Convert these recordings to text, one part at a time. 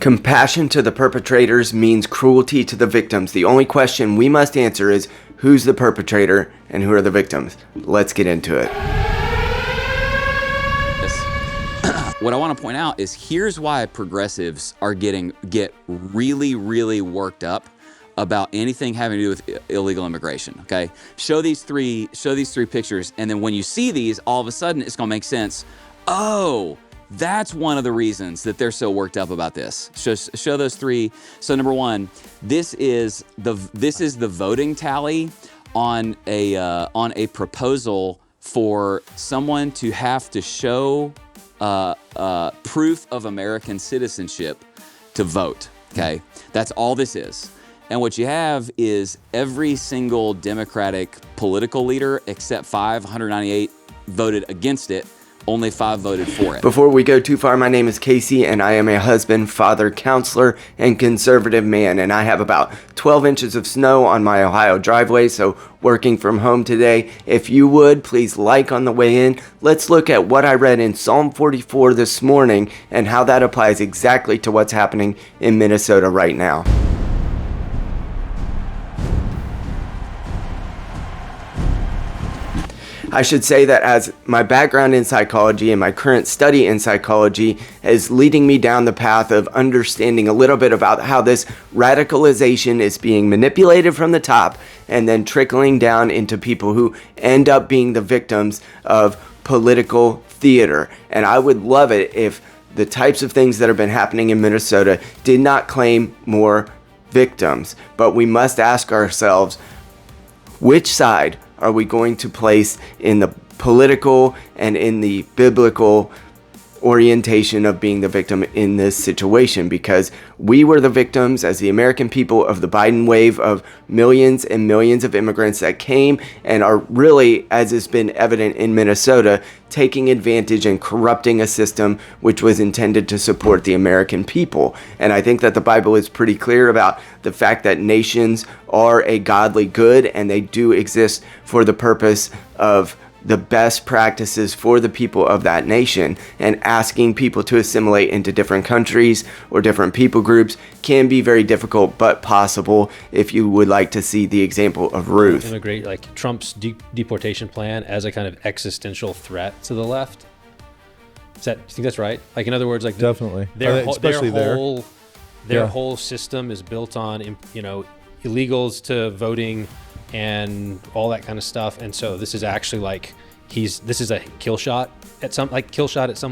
Compassion to the perpetrators means cruelty to the victims. The only question we must answer is who's the perpetrator and who are the victims. Let's get into it. What I want to point out is here's why progressives are get really, really worked up about anything having to do with illegal immigration. Okay, show these three pictures, and then when you see these, all of a sudden it's going to make sense. Oh, that's one of the reasons that they're so worked up about this. Show those three. So number one, this is the voting tally on a proposal for someone to have to show proof of American citizenship to vote. Okay, that's all this is. And what you have is every single Democratic political leader except 198 voted against it. Only 5 voted for it. Before we go too far, my name is Casey, and I am a husband, father, counselor, and conservative man. And I have about 12 inches of snow on my Ohio driveway, so working from home today. If you would, please like on the way in. Let's look at what I read in Psalm 44 this morning and how that applies exactly to what's happening in Minnesota right now. I should say that as my background in psychology and my current study in psychology is leading me down the path of understanding a little bit about how this radicalization is being manipulated from the top and then trickling down into people who end up being the victims of political theater. And I would love it if the types of things that have been happening in Minnesota did not claim more victims. But we must ask ourselves, which side are we going to place in the political and in the biblical orientation of being the victim in this situation? Because we were the victims as the American people of the Biden wave of millions and millions of immigrants that came and are really, as has been evident in Minnesota, taking advantage and corrupting a system which was intended to support the American people. And I think that the Bible is pretty clear about the fact that nations are a godly good and they do exist for the purpose of the best practices for the people of that nation. And asking people to assimilate into different countries or different people groups can be very difficult, but possible if you would like to see the example of Ruth. Immigrate, like Trump's deportation plan as a kind of existential threat to the left. Do you think that's right? Like, in other words, like definitely, their whole system is built on, illegals to voting and all that kind of stuff. And so this is actually like this is a kill shot at some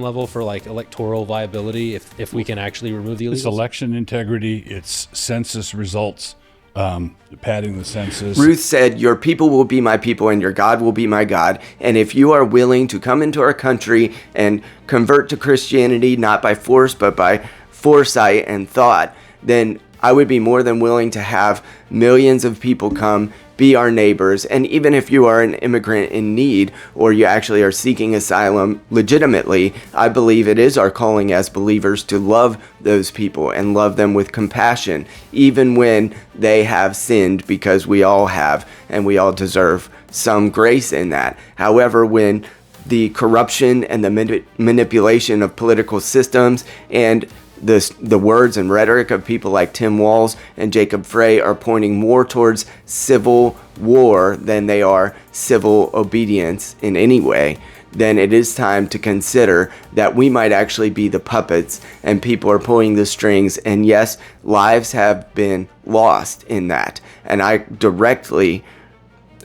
level for like electoral viability if we can actually remove the illegals. It's election integrity, it's census results, padding the census. Ruth said, "Your people will be my people and your God will be my God. And if you are willing to come into our country and convert to Christianity, not by force, but by foresight and thought, then I would be more than willing to have millions of people come be our neighbors. And even if you are an immigrant in need or you actually are seeking asylum legitimately, I believe it is our calling as believers to love those people and love them with compassion, even when they have sinned, because we all have and we all deserve some grace in that. However, when the corruption and the manipulation of political systems and the words and rhetoric of people like Tim Walz and Jacob Frey are pointing more towards civil war than they are civil obedience in any way, then it is time to consider that we might actually be the puppets and people are pulling the strings. And yes, lives have been lost in that. And I directly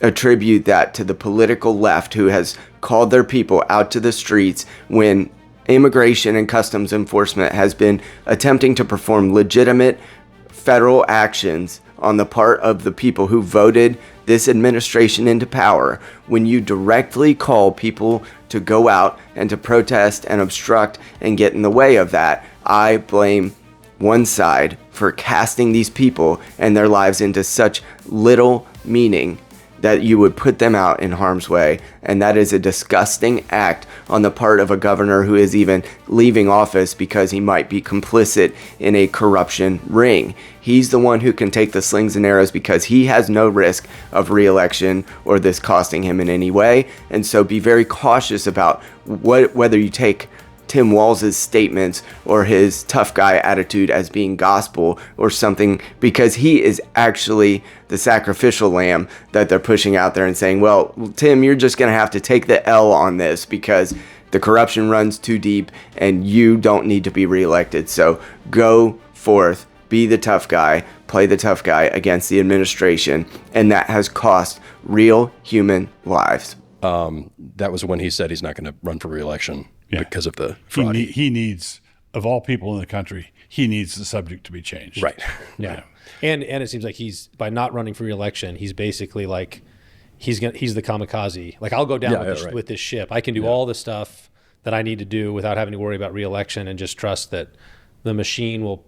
attribute that to the political left who has called their people out to the streets when immigration and customs enforcement has been attempting to perform legitimate federal actions on the part of the people who voted this administration into power. When you directly call people to go out and to protest and obstruct and get in the way of that, I blame one side for casting these people and their lives into such little meaning that you would put them out in harm's way. And that is a disgusting act on the part of a governor who is even leaving office because he might be complicit in a corruption ring. He's the one who can take the slings and arrows because he has no risk of re-election or this costing him in any way. And so be very cautious about whether you take Tim Walz's statements or his tough guy attitude as being gospel or something, because he is actually the sacrificial lamb that they're pushing out there and saying, well, Tim, you're just going to have to take the L on this because the corruption runs too deep and you don't need to be reelected. So go forth, be the tough guy, play the tough guy against the administration. And that has cost real human lives. That was when he said he's not going to run for re-election because of the fraud. He needs, of all people in the country, he needs the subject to be changed. Right. Yeah. And it seems like he's, by not running for re-election, he's basically like, he's the kamikaze. Like, I'll go down with this ship. I can do all the stuff that I need to do without having to worry about re-election, and just trust that the machine will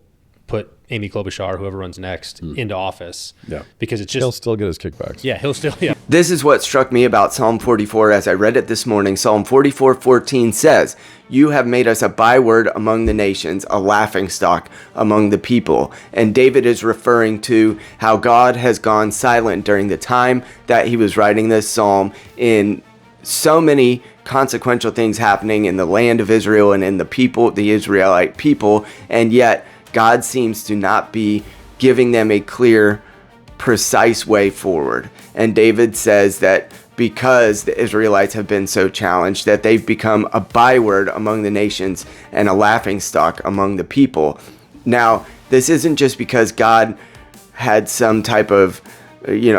put Amy Klobuchar, whoever runs next, into office. Yeah. Because it's just... He'll still get his kickbacks. Yeah, he'll still... Yeah. This is what struck me about Psalm 44 as I read it this morning. Psalm 44:14 says, "You have made us a byword among the nations, a laughingstock among the people." And David is referring to how God has gone silent during the time that he was writing this psalm, in so many consequential things happening in the land of Israel and in the people, the Israelite people, and yet God seems to not be giving them a clear, precise way forward. And David says that because the Israelites have been so challenged, that they've become a byword among the nations and a laughingstock among the people. Now, this isn't just because God had some type of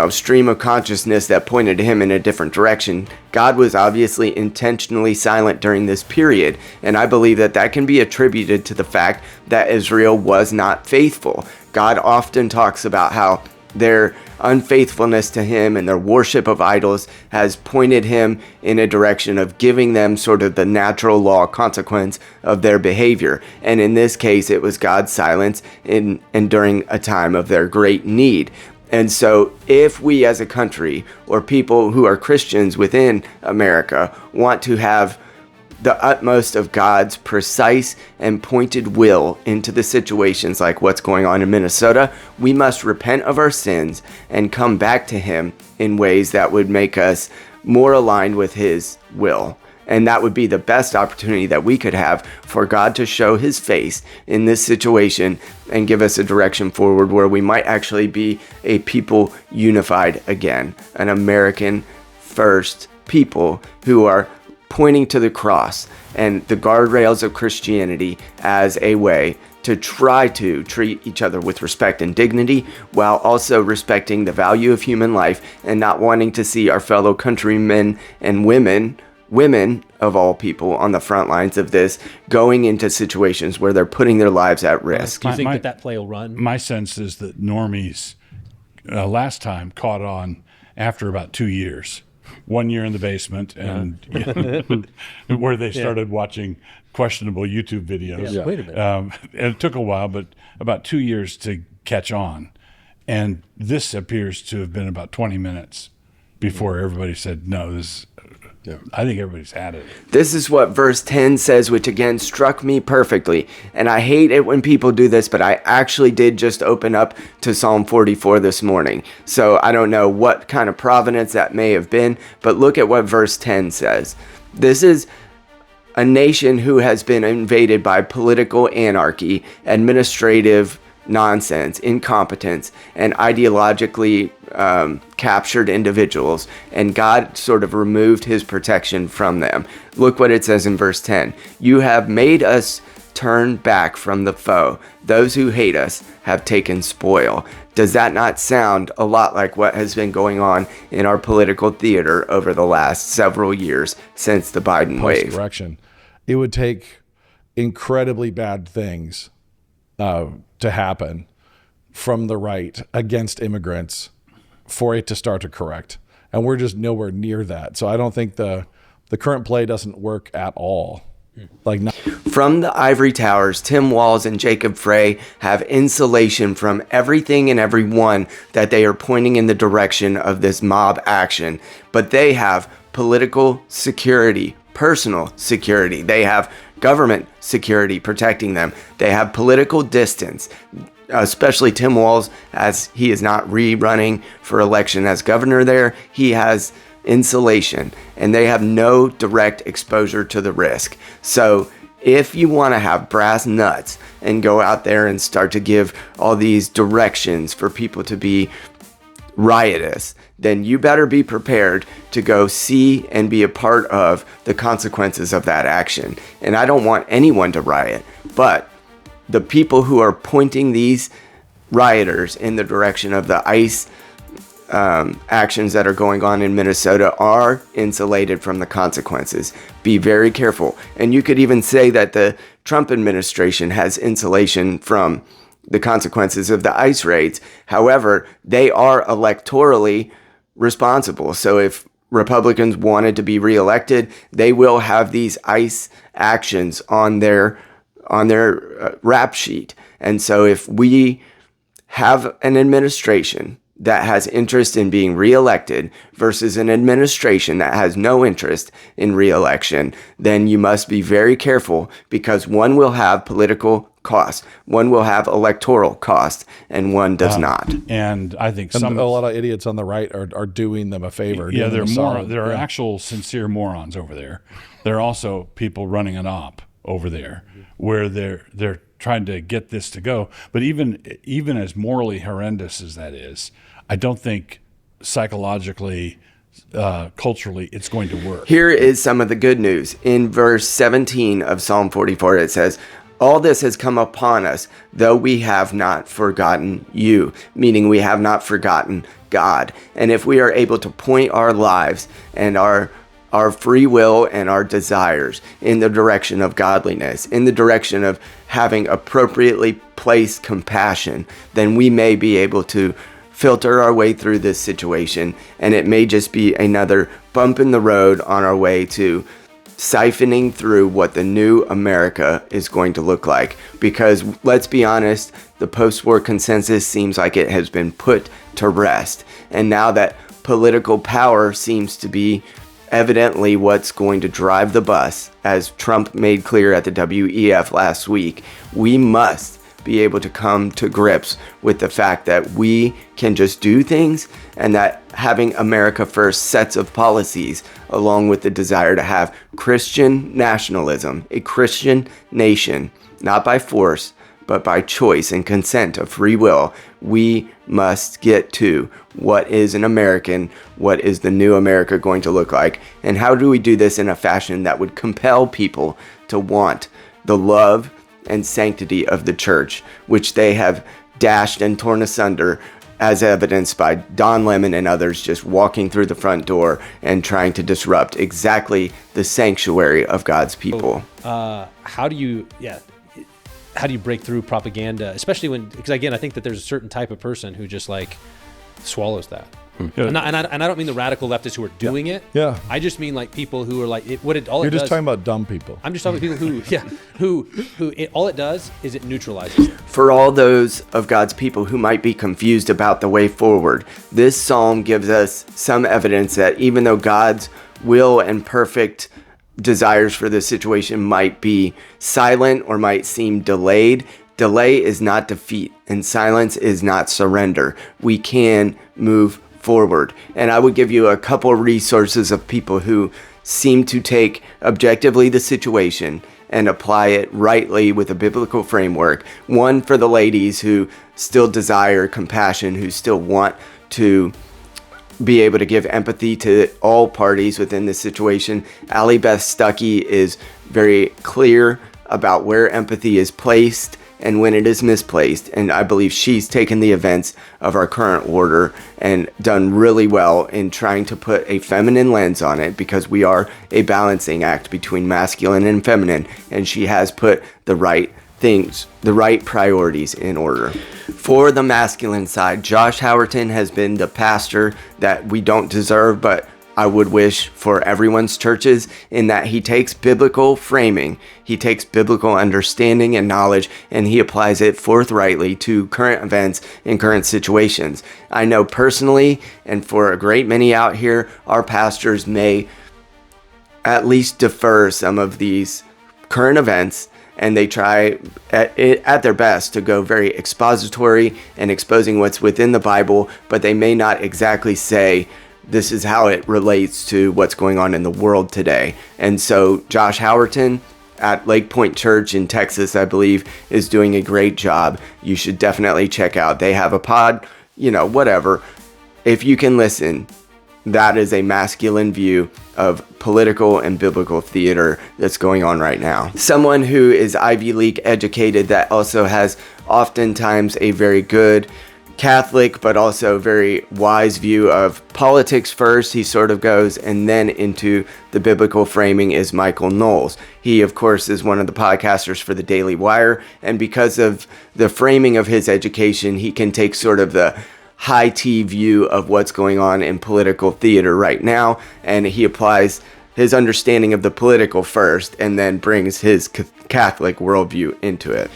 stream of consciousness that pointed to him in a different direction. God was obviously intentionally silent during this period, and I believe that can be attributed to the fact that Israel was not faithful. God often talks about how their unfaithfulness to him and their worship of idols has pointed him in a direction of giving them sort of the natural law consequence of their behavior. And in this case, it was God's silence and during a time of their great need. And so if we as a country, or people who are Christians within America, want to have the utmost of God's precise and pointed will into the situations like what's going on in Minnesota, we must repent of our sins and come back to him in ways that would make us more aligned with his will. And that would be the best opportunity that we could have for God to show his face in this situation and give us a direction forward where we might actually be a people unified again, an American first people who are pointing to the cross and the guardrails of Christianity as a way to try to treat each other with respect and dignity, while also respecting the value of human life and not wanting to see our fellow countrymen and women of all people on the front lines of this going into situations where they're putting their lives at risk. Do you think that play will run? My sense is that normies last time caught on after about 2 years. 1 year in the basement, and where they started watching questionable YouTube videos. Yeah. Wait a minute. And it took a while, but about 2 years to catch on. And this appears to have been about 20 minutes before everybody said, no, this... I think everybody's had it. This is what verse 10 says, which again struck me perfectly. And I hate it when people do this, but I actually did just open up to Psalm 44 this morning. So I don't know what kind of providence that may have been, but look at what verse 10 says. This is a nation who has been invaded by political anarchy, administrative nonsense, incompetence, and ideologically captured individuals, and God sort of removed his protection from them. Look what it says in verse 10. "You have made us turn back from the foe. Those who hate us have taken spoil." Does that not sound a lot like what has been going on in our political theater over the last several years since the Biden wave? Direction. It would take incredibly bad things to happen from the right against immigrants for it to start to correct. And we're just nowhere near that. So I don't think the current play doesn't work at all. From the ivory towers, Tim Walz and Jacob Frey have insulation from everything and everyone that they are pointing in the direction of this mob action. But they have political security, personal security. They have government security protecting them. They have political distance, especially Tim Walz, as he is not rerunning for election as governor there. He has insulation, and they have no direct exposure to the risk. So If you want to have brass nuts and go out there and start to give all these directions for people to be riotous, then you better be prepared to go see and be a part of the consequences of that action. And I don't want anyone to riot, but the people who are pointing these rioters in the direction of the ICE actions that are going on in Minnesota are insulated from the consequences. Be very careful. And you could even say that the Trump administration has insulation from the consequences of the ICE raids. However, they are electorally responsible. So if Republicans wanted to be reelected, they will have these ICE actions on their rap sheet. And so if we have an administration that has interest in being reelected versus an administration that has no interest in reelection, then you must be very careful, because one will have political cost, one will have electoral cost, and one does not. And I think And a lot of idiots on the right are doing them a favor. Yeah, doing them a solid. there are actual sincere morons over there. There are also people running an op over there where they're trying to get this to go. But even as morally horrendous as that is, I don't think psychologically, culturally, it's going to work. Here is some of the good news. In verse 17 of Psalm 44, it says, "All this has come upon us, though we have not forgotten you," meaning we have not forgotten God. And if we are able to point our lives and our free will and our desires in the direction of godliness, in the direction of having appropriately placed compassion, then we may be able to filter our way through this situation, and it may just be another bump in the road on our way to siphoning through what the new America is going to look like. Because let's be honest, the post-war consensus seems like it has been put to rest, and now that political power seems to be evidently what's going to drive the bus, as Trump made clear at the WEF last week, we must be able to come to grips with the fact that we can just do things, and that having America First sets of policies, along with the desire to have Christian nationalism, a Christian nation, not by force, but by choice and consent of free will, we must get to what is an American, what is the new America going to look like, and how do we do this in a fashion that would compel people to want the love and sanctity of the church, which they have dashed and torn asunder, as evidenced by Don Lemon and others just walking through the front door and trying to disrupt exactly the sanctuary of God's people. How do you break through propaganda, especially because again, I think that there's a certain type of person who just like swallows that. Yeah. And I don't mean the radical leftists who are doing it. Yeah. I just mean like people who are like You're just talking about dumb people. I'm just talking about people all it does is it neutralizes them. For all those of God's people who might be confused about the way forward, this psalm gives us some evidence that even though God's will and perfect desires for this situation might be silent or might seem delayed, delay is not defeat, and silence is not surrender. We can move forward. And I would give you a couple resources of people who seem to take objectively the situation and apply it rightly with a biblical framework. One for the ladies who still desire compassion, who still want to be able to give empathy to all parties within this situation. Allie Beth Stuckey is very clear about where empathy is placed and when it is misplaced, and I believe she's taken the events of our current order and done really well in trying to put a feminine lens on it, because we are a balancing act between masculine and feminine, and she has put the right things, the right priorities in order. For the masculine side, Josh Howerton has been the pastor that we don't deserve, but I would wish for everyone's churches, in that he takes biblical framing, he takes biblical understanding and knowledge, and he applies it forthrightly to current events and current situations. I know personally, and for a great many out here, our pastors may at least defer some of these current events, and they try at their best to go very expository and exposing what's within the Bible, but they may not exactly say, this is how it relates to what's going on in the world today. And so Josh Howerton, at Lake Point Church in Texas, I believe, is doing a great job. You should definitely check out. They have a pod, whatever. If you can listen, that is a masculine view of political and biblical theater that's going on right now. Someone who is Ivy League educated that also has oftentimes a very good Catholic but also very wise view of politics first, he sort of goes, and then into the biblical framing is Michael Knowles. He, of course, is one of the podcasters for the Daily Wire, and because of the framing of his education, he can take sort of the high T view of what's going on in political theater right now, and he applies his understanding of the political first and then brings his Catholic worldview into it.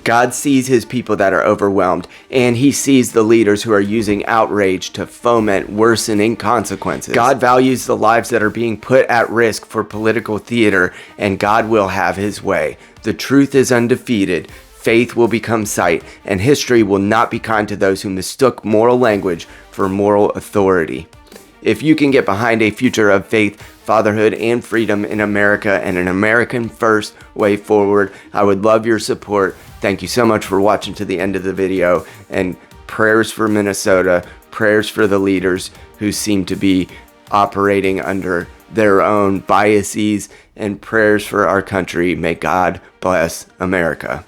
God sees his people that are overwhelmed, and he sees the leaders who are using outrage to foment worsening consequences. God values the lives that are being put at risk for political theater, and God will have his way. The truth is undefeated. Faith will become sight, and history will not be kind to those who mistook moral language for moral authority. If you can get behind a future of faith, fatherhood, and freedom in America and an American first way forward, I would love your support. Thank you so much for watching to the end of the video, and prayers for Minnesota, prayers for the leaders who seem to be operating under their own biases, and prayers for our country. May God bless America.